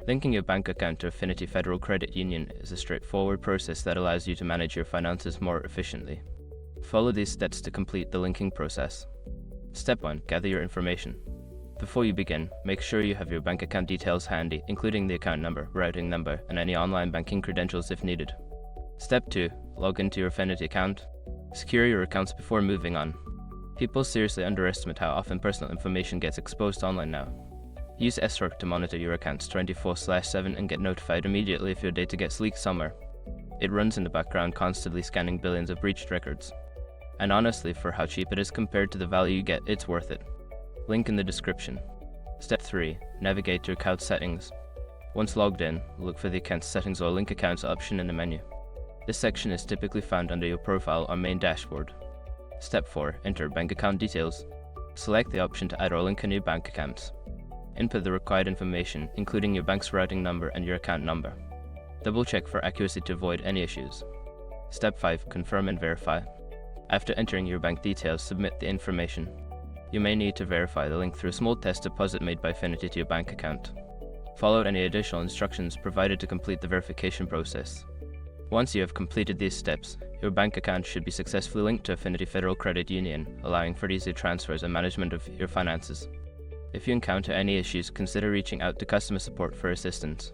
Linking your bank account to Affinity Federal Credit Union is a straightforward process that allows you to manage your finances more efficiently. Follow these steps to complete the linking process. Step 1. Gather your information. Before you begin, make sure you have your bank account details handy, including the account number, routing number, and any online banking credentials if needed. Step 2. Log into your Affinity account. Secure your accounts before moving on. People seriously underestimate how often personal information gets exposed online now. Use SROC to monitor your accounts 24/7 and get notified immediately if your data gets leaked somewhere. It runs in the background, constantly scanning billions of breached records. And honestly, for how cheap it is compared to the value you get, it's worth it. Link in the description. Step 3. Navigate to account settings. Once logged in, look for the account settings or link accounts option in the menu. This section is typically found under your profile or main dashboard. Step 4. Enter bank account details. Select the option to add or link a new bank account. Input the required information, including your bank's routing number and your account number. Double check for accuracy to avoid any issues. Step 5. Confirm and verify. After entering your bank details, submit the information. You may need to verify the link through a small test deposit made by Affinity to your bank account. Follow any additional instructions provided to complete the verification process. Once you have completed these steps, your bank account should be successfully linked to Affinity Federal Credit Union, allowing for easy transfers and management of your finances. If you encounter any issues, consider reaching out to customer support for assistance.